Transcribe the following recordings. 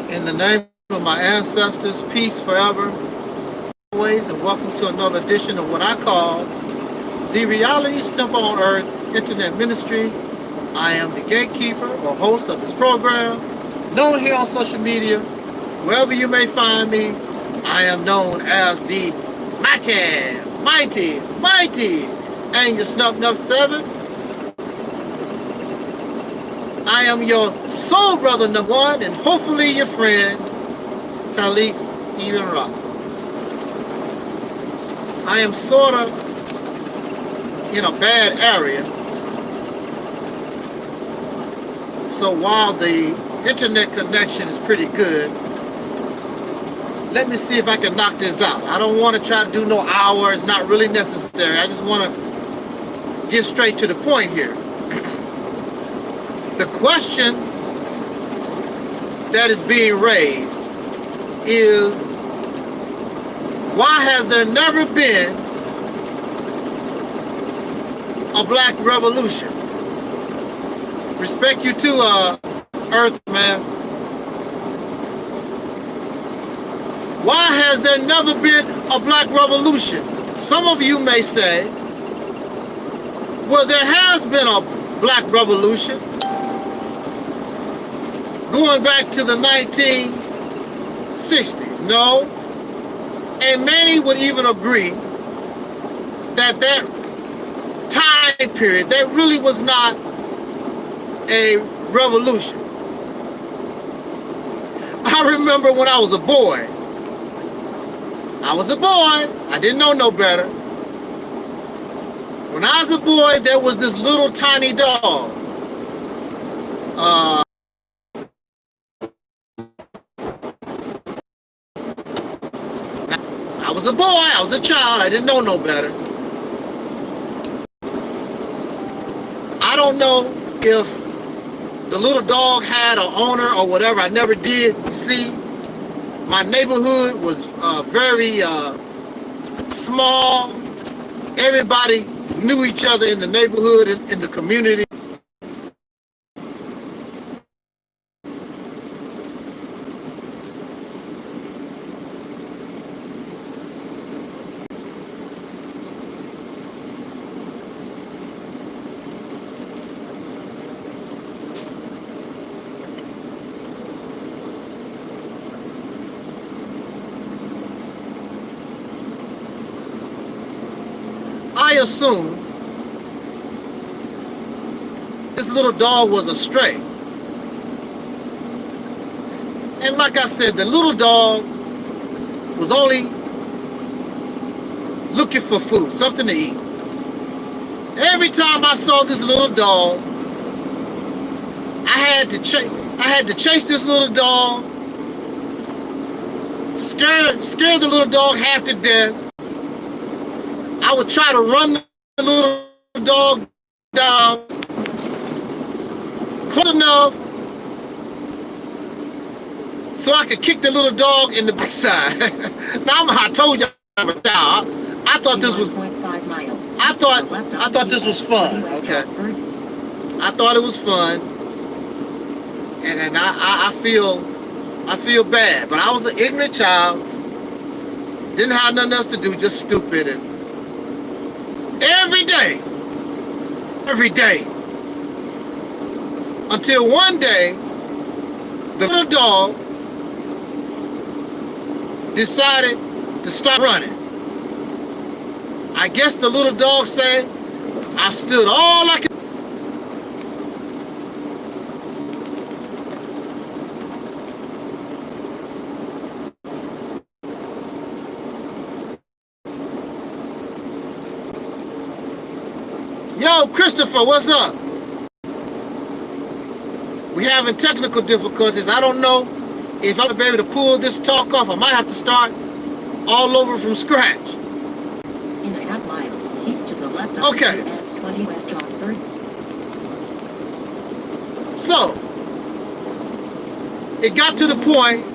In the name of my ancestors, peace forever, always, and welcome to another edition of what I call the Reality's Temple on Earth Internet Ministry. I am the gatekeeper or host of this program, known here on social media. Wherever you may find me, I am known as the mighty Angel Snuff 7. I am your soul brother number 1, and hopefully your friend, Taalik Ibn'rad. I am sort of in a bad area, so while the internet connection is pretty good, let me see if I can knock this out. I don't want to try to do no hour. It's not really necessary. I just want to get straight to the point here. The question that is being raised is, why has there never been a black revolution? Respect you to Earth, man. Why has there never been a black revolution? Some of you may say, well, there has been a black revolution going back to the 1960s. No. And many would even agree that that time period, there really was not a revolution. I remember when I was a boy. I didn't know no better. When I was a boy, there was this little tiny dog. I was a boy, I was a child, I didn't know no better. I don't know if the little dog had an owner or whatever. I never did see. My neighborhood was very small. Everybody knew each other in the neighborhood, in the community. I assume this little dog was a stray. And like I said, the little dog was only looking for food, something to eat. Every time I saw this little dog, I had to chase this little dog, scare the little dog half to death. I would try to run the little dog down close enough so I could kick the little dog in the backside. Now I told you I'm a child. I thought this was fun. Okay. I thought it was fun, and I feel bad. But I was an ignorant child. Didn't have nothing else to do, just stupid. And every day, until one day, the little dog decided to stop running. I guess the little dog said, I stood all I could. Yo, Christopher, what's up? We having technical difficulties. I don't know if I'm gonna be able to pull this talk off. I might have to start all over from scratch. In a half mile, keep to the left of okay. US 20 West Rockford. So, it got to the point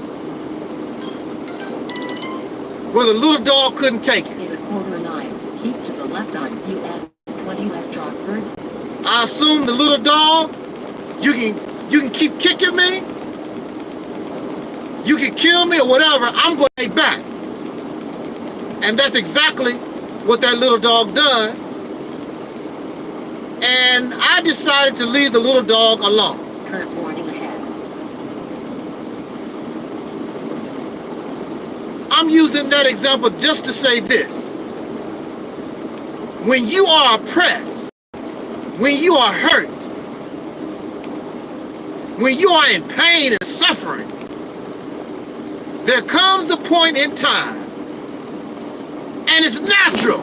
where the little dog couldn't take it. In a quarter mile, keep to the left on US 20 West Rockford. I assume the little dog, you can keep kicking me You can kill me or whatever, I'm going to take back. And that's exactly what that little dog done. And I decided to leave the little dog alone. Current warning ahead. I'm using that example just to say this. When you are oppressed, when you are hurt, when you are in pain and suffering, there comes a point in time, and it's natural,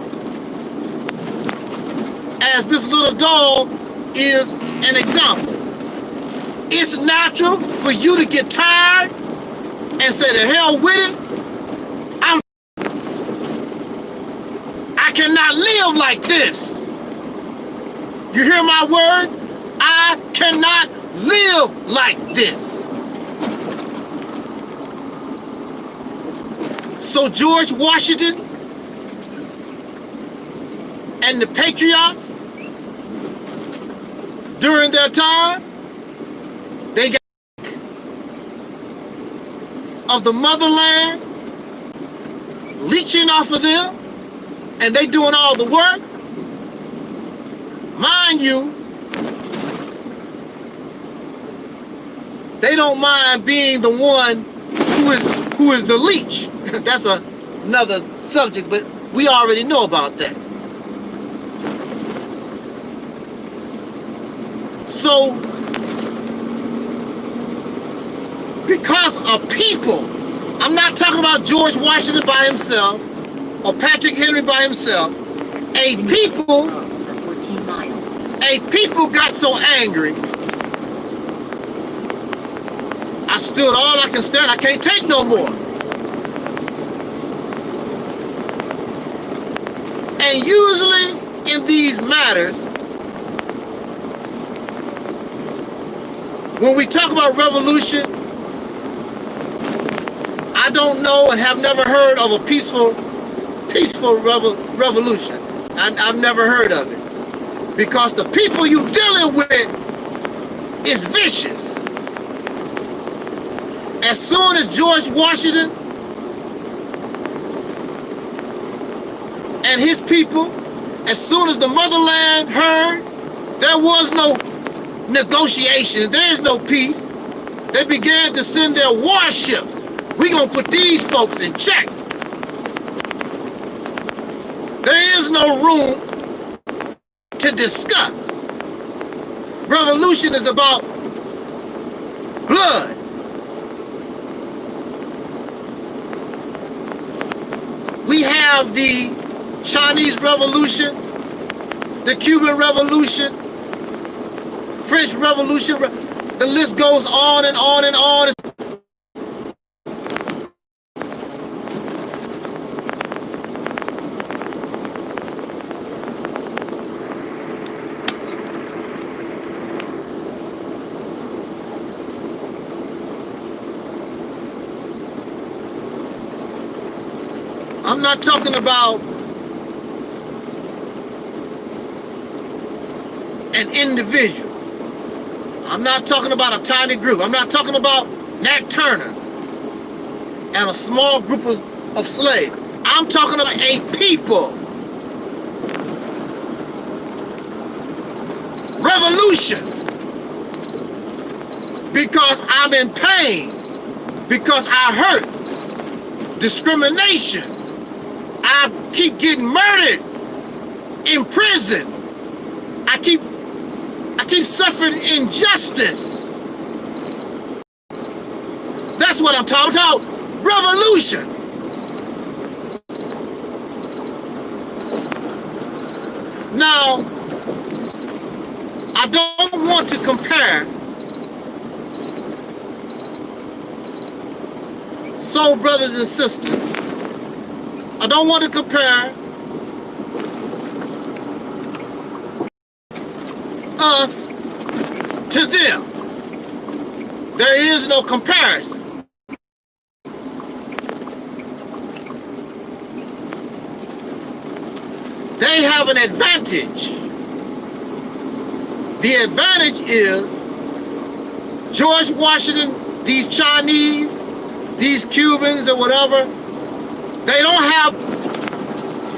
as this little dog is an example. It's natural for you to get tired and say, the hell with it. I cannot live like this. You hear my words? I cannot live like this. So George Washington and the patriots during their time, they got of the motherland leeching off of them, and they doing all the work. Mind you, they don't mind being the one who is the leech. That's another subject, but we already know about that. So, because a people, I'm not talking about George Washington by himself or Patrick Henry by himself, a people got so angry. I stood all I can stand. I can't take no more. And usually in these matters, when we talk about revolution, I don't know and have never heard of a peaceful revolution. I've never heard of it. Because the people you're dealing with is vicious. As soon as George Washington and his people, as soon as the motherland heard, there was no negotiations, there is no peace. They began to send their warships. We're gonna put these folks in check. There is no room to discuss. Revolution is about blood. We have the Chinese Revolution, the Cuban Revolution, French Revolution. The list goes on and on and on. I'm not talking about an individual. I'm not talking about a tiny group. I'm not talking about Nat Turner and a small group of slaves. I'm talking about a people. Revolution. Because I'm in pain. Because I hurt. Discrimination. I keep getting murdered in prison. I keep suffering injustice. That's what I'm talking about. Revolution. Now, I don't want to compare soul brothers and sisters. I don't want to compare us to them. There is no comparison. They have an advantage. The advantage is George Washington, these Chinese, these Cubans or whatever, they don't have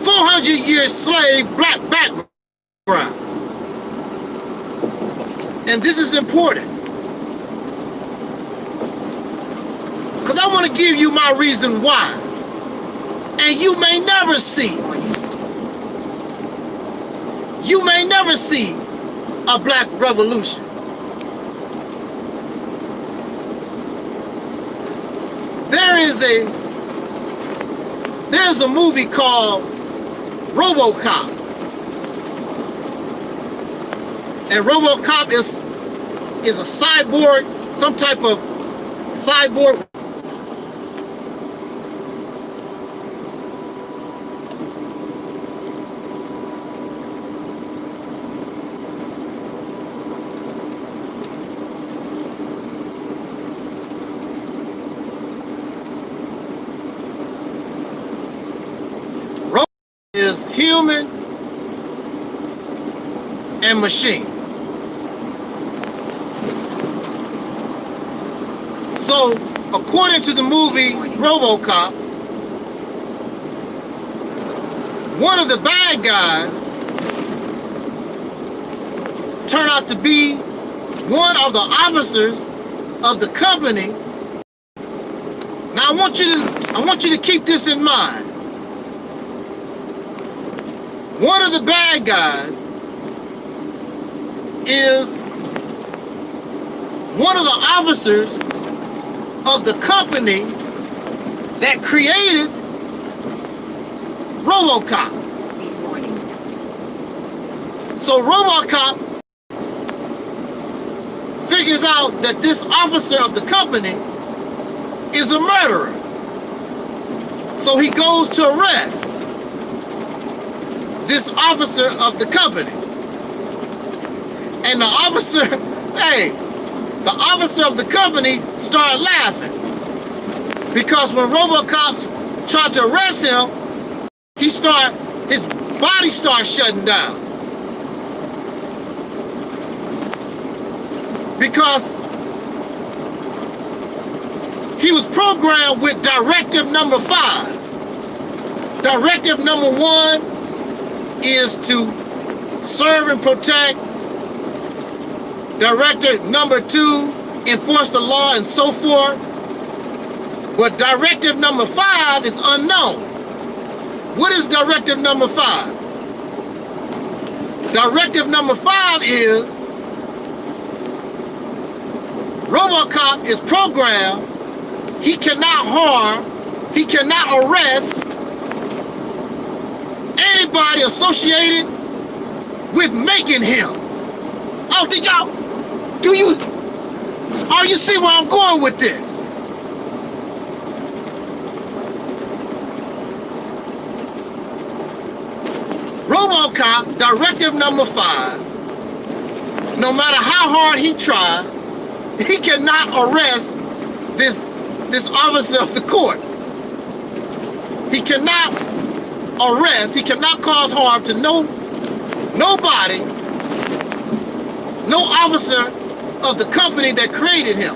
400-year slave black background. And this is important, because I want to give you my reason why. And you may never see a black revolution. There's a movie called RoboCop. And RoboCop is a cyborg, some type of cyborg. Is human and machine. So, according to the movie RoboCop, one of the bad guys turned out to be one of the officers of the company. Now, I want you to keep this in mind. One of the bad guys is one of the officers of the company that created RoboCop. So RoboCop figures out that this officer of the company is a murderer. So he goes to arrest this officer of the company. And the officer of the company started laughing, because when RoboCop tried to arrest him, his body started shutting down. Because he was programmed with directive number 5. Directive number 1 is to serve and protect. Directive number 2, enforce the law and so forth. But directive number 5 is unknown. What is directive number 5? Directive number 5 is RoboCop is programmed. He cannot harm, he cannot arrest anybody associated with making him. Oh, you see where I'm going with this? RoboCop, directive number 5, no matter how hard he tries, he cannot arrest this officer of the court. He cannot arrest, he cannot cause harm to nobody, no officer of the company that created him.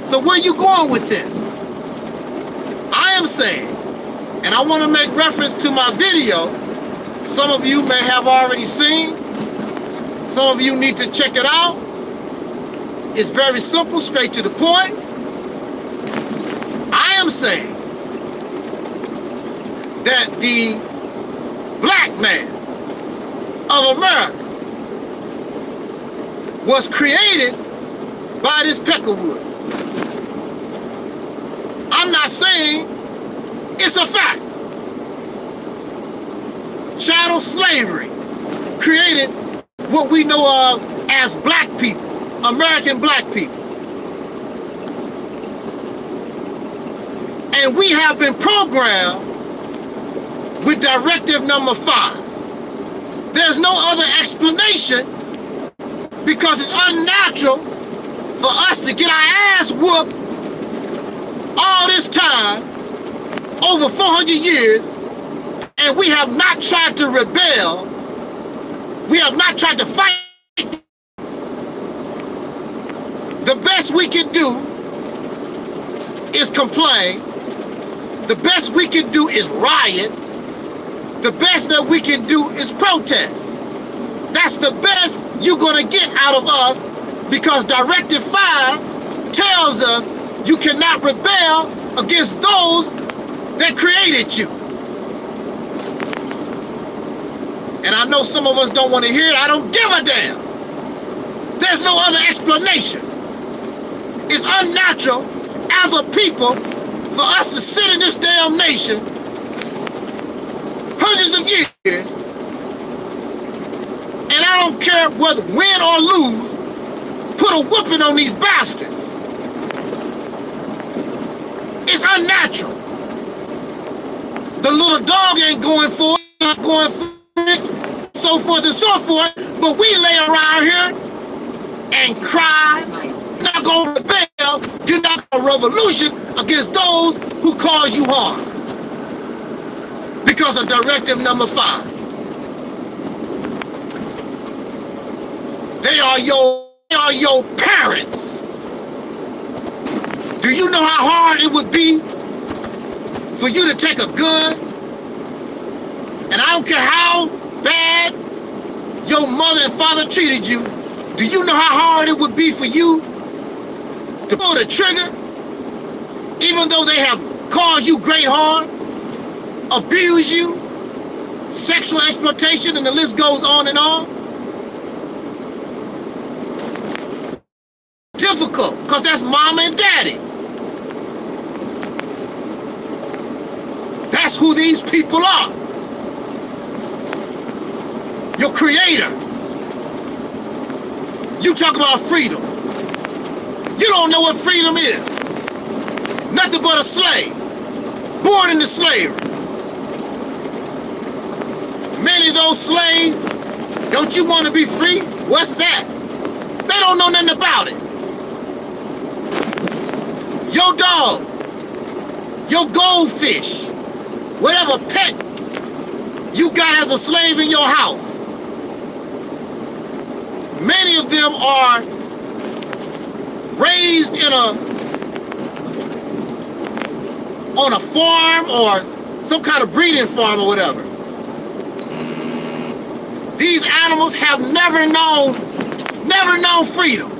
So where you going with this? I am saying, and I want to make reference to my video, some of you may have already seen, some of you need to check it out. It's very simple, straight to the point. I am saying that the black man of America was created by this peckerwood. I'm not saying it's a fact. Chattel slavery created what we know of as black people, American black people. And we have been programmed with directive number 5. There's no other explanation, because it's unnatural for us to get our ass whooped all this time, over 400 years, and we have not tried to rebel. We have not tried to fight. The best we can do is complain. The best we can do is riot. The best that we can do is protest. That's the best you're gonna get out of us, because Directive 5 tells us you cannot rebel against those that created you. And I know some of us don't want to hear it. I don't give a damn. There's no other explanation. It's unnatural as a people for us to sit in this damn nation hundreds of years, and I don't care whether win or lose, put a whooping on these bastards. It's unnatural. The little dog ain't going for it, not going for it, so forth and so forth, but we lay around here and cry. You're not going to rebel, you're not going to revolution against those who cause you harm. Because of Directive number 5. They are your parents. Do you know how hard it would be for you to take a gun? And I don't care how bad your mother and father treated you. Do you know how hard it would be for you to pull the trigger, even though they have caused you great harm, abuse you, sexual exploitation, and the list goes on and on? Difficult, because that's mama and daddy. That's who these people are. Your creator. You talk about freedom. You don't know what freedom is. Nothing but a slave, born into slavery. Many of those slaves, don't you want to be free? What's that? They don't know nothing about it. Your dog, your goldfish, whatever pet you got as a slave in your house, many of them are raised on a farm or some kind of breeding farm or whatever. These animals have never known freedom.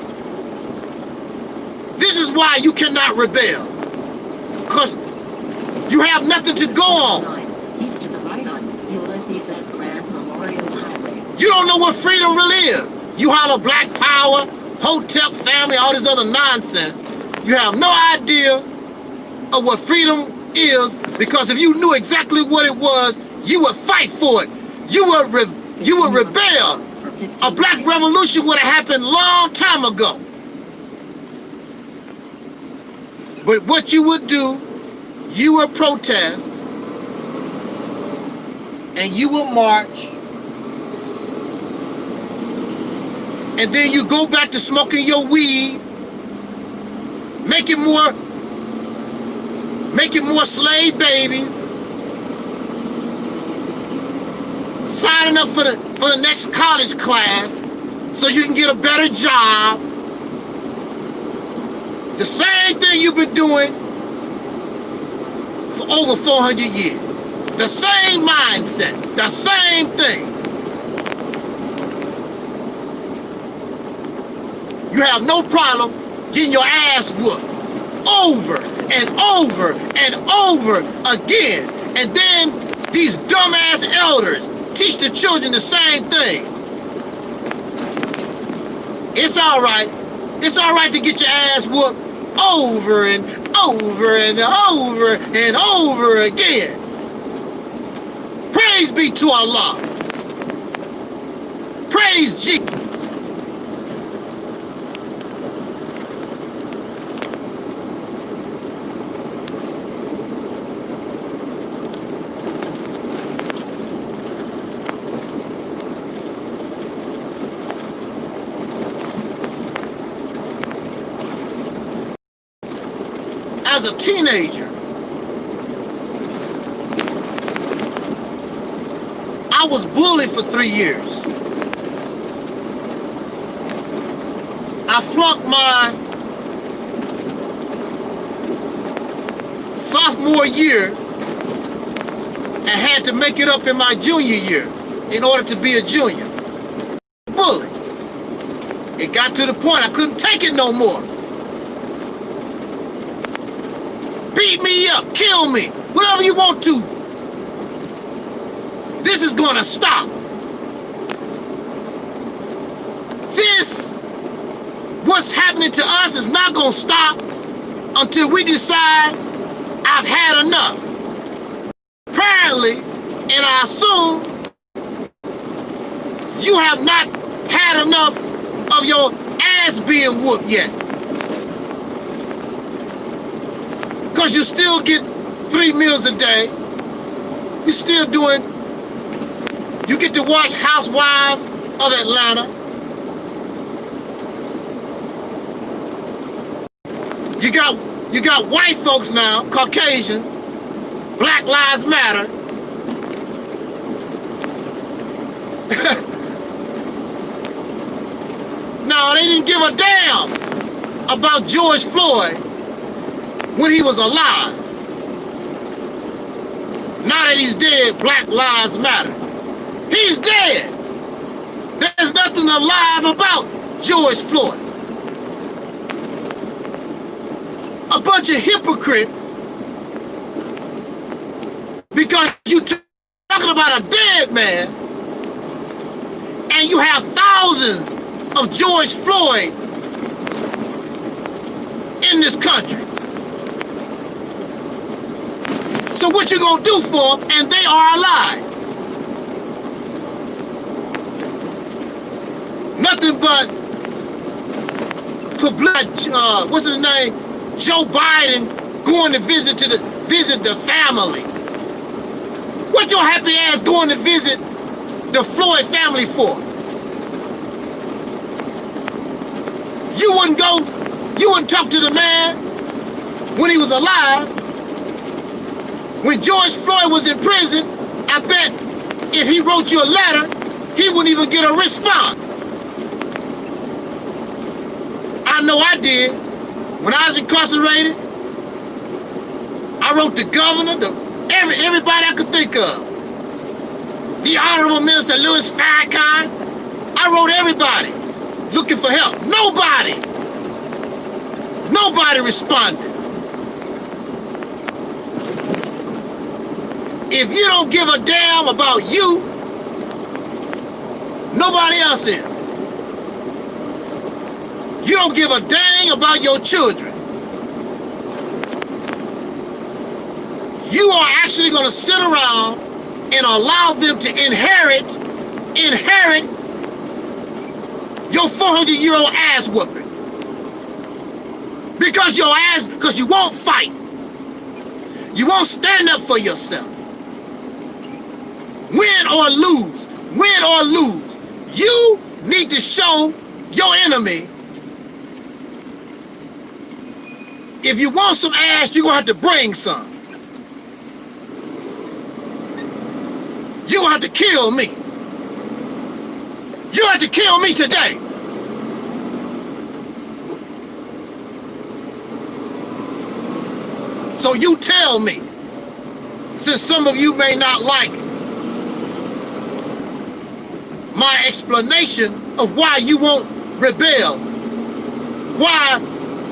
This is why you cannot rebel, because you have nothing to go on. Keep to the right on Memorial Highway. You don't know what freedom really is. You holler Black Power, Hotep family, all this other nonsense. You have no idea of what freedom is, because if you knew exactly what it was, you would fight for it. You would rebel. A black revolution would have happened long time ago. But what you would do, you would protest, and you will march, and then you go back to smoking your weed, making more slave babies, signing up for the next college class so you can get a better job. The same thing you've been doing for over 400 years. The same mindset, the same thing. You have no problem getting your ass whooped over and over and over again. And then these dumbass elders teach the children the same thing. It's all right. It's all right to get your ass whooped over and over and over and over again. Praise be to Allah. Praise Jesus. As a teenager, I was bullied for 3 years. I flunked my sophomore year and had to make it up in my junior year in order to be a junior. Bully. It got to the point I couldn't take it no more. Beat me up, kill me, whatever you want to. This is gonna stop. This, what's happening to us is not gonna stop until we decide I've had enough. Apparently, and I assume, you have not had enough of your ass being whooped yet. Because you still get 3 meals a day. You still doing, you get to watch Housewives of Atlanta. You got white folks now, Caucasians, Black Lives Matter. No, they didn't give a damn about George Floyd when he was alive. Now that he's dead, Black Lives Matter. He's dead. There's nothing alive about George Floyd. A bunch of hypocrites, because you talking about a dead man and you have thousands of George Floyds in this country. So what you gonna do for them? And they are alive. Nothing but what's his name? Joe Biden going to visit the family. What your happy ass going to visit the Floyd family for? You wouldn't talk to the man when he was alive. When George Floyd was in prison, I bet if he wrote you a letter, he wouldn't even get a response. I know I did. When I was incarcerated, I wrote the governor, everybody I could think of. The Honorable Minister Louis Farrakhan. I wrote everybody looking for help. Nobody responded. If you don't give a damn about you, nobody else is. You don't give a dang about your children. You are actually going to sit around and allow them to inherit your 400-year-old ass whooping. Because you won't fight. You won't stand up for yourself. Win or lose, you need to show your enemy. If you want some ass, you're gonna have to bring some. You're gonna have to kill me. You have to kill me today. So you tell me, since some of you may not like my explanation of why you won't rebel, why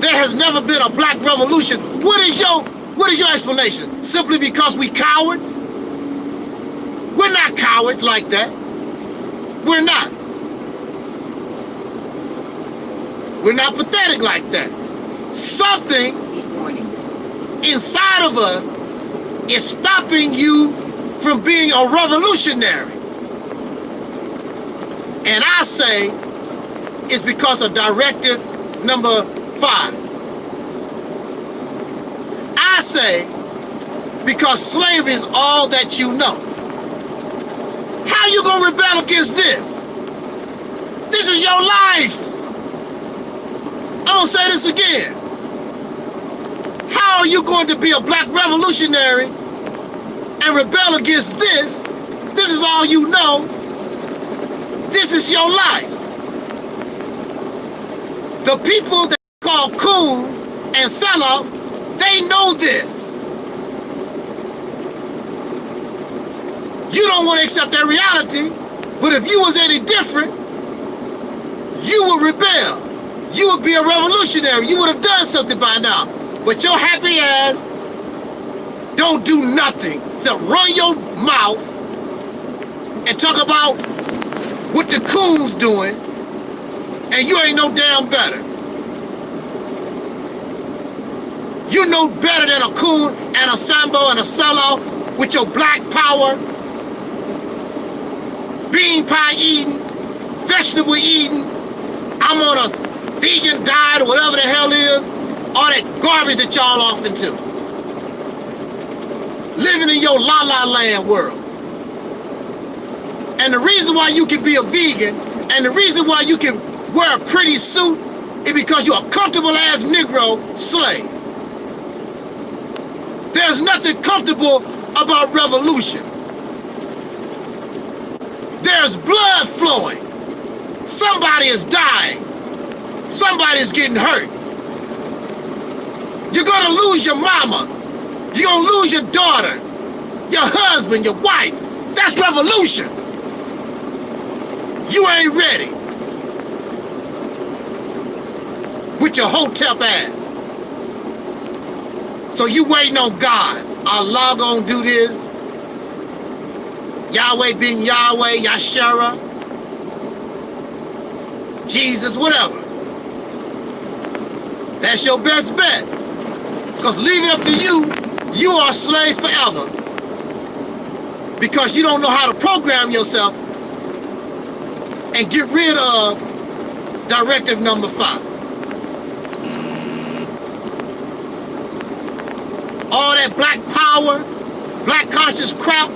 there has never been a black revolution. What is your explanation? Simply because we cowards? We're not cowards like that. We're not. We're not pathetic like that. Something inside of us is stopping you from being a revolutionary. And I say it's because of directive number 5. I say because slavery is all that you know. How you gonna rebel against this? This is your life. I'm gonna say this again. How are you going to be a black revolutionary and rebel against this? This is all you know. This is your life. The people that call coons and sellouts, they know this. You don't want to accept that reality, but if you was any different, you would rebel. You would be a revolutionary. You would have done something by now. But your happy ass don't do nothing except run your mouth and talk about what the coons doing, and you ain't no damn better. You know better than a coon and a sambo and a sellout with your black power, bean pie eating, vegetable eating, I'm on a vegan diet or whatever the hell is, all that garbage that y'all off into. Living in your la-la land world. And the reason why you can be a vegan and the reason why you can wear a pretty suit is because you're a comfortable ass Negro slave. There's nothing comfortable about revolution. There's blood flowing. Somebody is dying. Somebody is getting hurt. You're gonna lose your mama. You're gonna lose your daughter, your husband, your wife. That's revolution. You ain't ready. With your hotep ass. So you waiting on God. Allah gonna do this. Yahweh being Yahweh, Yashara, Jesus, whatever. That's your best bet. Because leave it up to you, you are a slave forever. Because you don't know how to program yourself and get rid of directive number 5. All that black power, black conscious crap,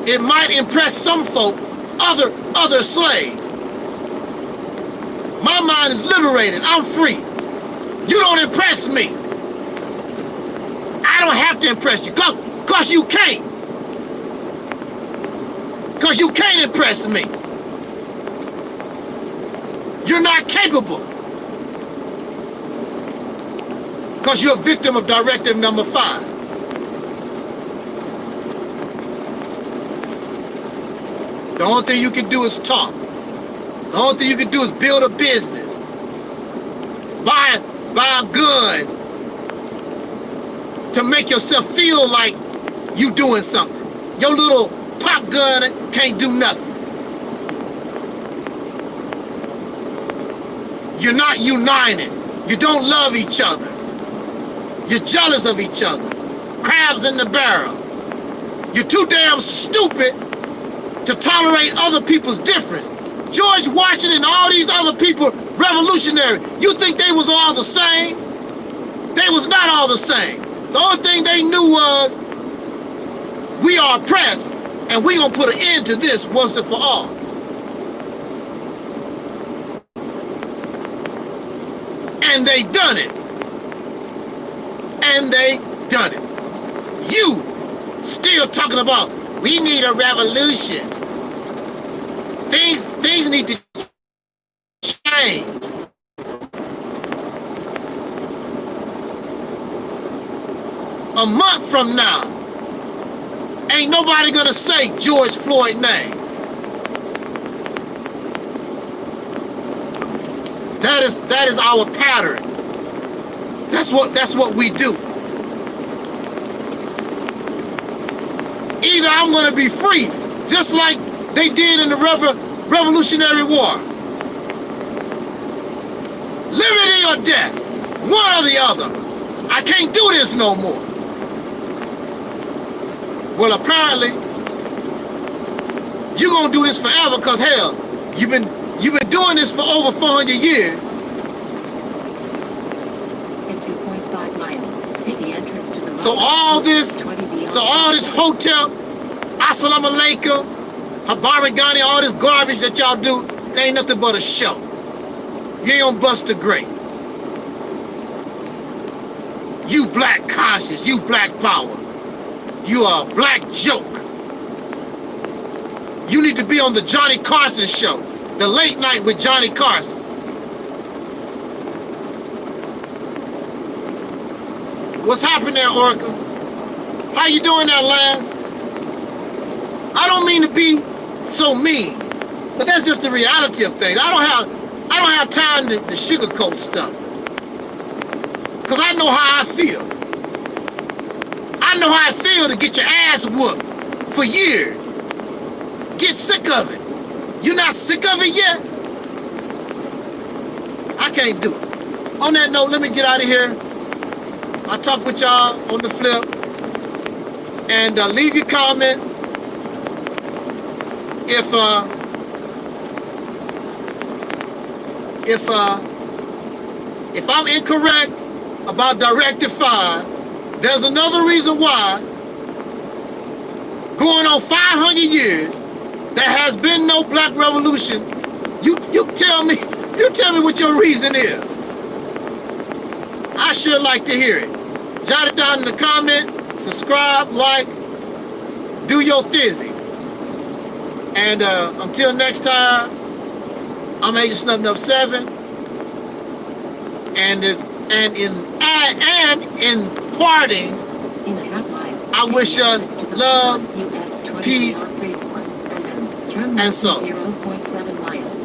it might impress some folks, other slaves. My mind is liberated. I'm free. You don't impress me. I don't have to impress you, cause you can't. Cause you can't impress me. You're not capable. Cause you're a victim of directive number 5. The only thing you can do is talk. The only thing you can do is build a business. Buy a gun to make yourself feel like you doing something. Your little pop gun can't do nothing. You're not united. You don't love each other. You're jealous of each other. Crabs in the barrel. You're too damn stupid to tolerate other people's difference. George Washington and all these other people, revolutionary, you think they was all the same? They was not all the same. The only thing they knew was, we are oppressed, and we gonna put an end to this once and for all. And they done it. And they done it. You still talking about, we need a revolution. Things need to change. A month from now, ain't nobody gonna say George Floyd's name. That is our pattern. That's what we do. Either I'm gonna be free, just like they did in the Revolutionary War. Liberty or death, one or the other. I can't do this no more. Well, apparently, you're gonna do this forever, because hell, you've been doing this for over 400 years. In 2.5 miles, take the entrance to the So all this hotel, assalamu alaikum, habarigani, all this garbage that y'all do, it ain't nothing but a show. You ain't gonna bust a grape. You black conscious, you black power. You are a black joke. You need to be on the Johnny Carson show, the late night with Johnny Carson. What's happening there, Oracle? How you doing there, Lance? I don't mean to be so mean, but that's just the reality of things. I don't have time to sugarcoat stuff. Cause I know how I feel. I know how I feel to get your ass whooped for years. Get sick of it. You not sick of it yet? I can't do it. On that note, let me get out of here. I'll talk with y'all on the flip. And leave your comments. If I'm incorrect about Directive 5, there's another reason why, going on 500 years, there has been no black revolution. You tell me what your reason is. I sure like to hear it. Jot it down in the comments, subscribe, like, do your thizzy. And until next time, I'm Agent Snub 7. And in parting, I wish us love, peace, and so. 0.7 miles.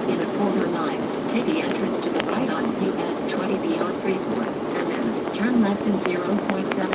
In a quarter mile, take the entrance to the right on US 20 beyond Freeport, and then turn left in 0.7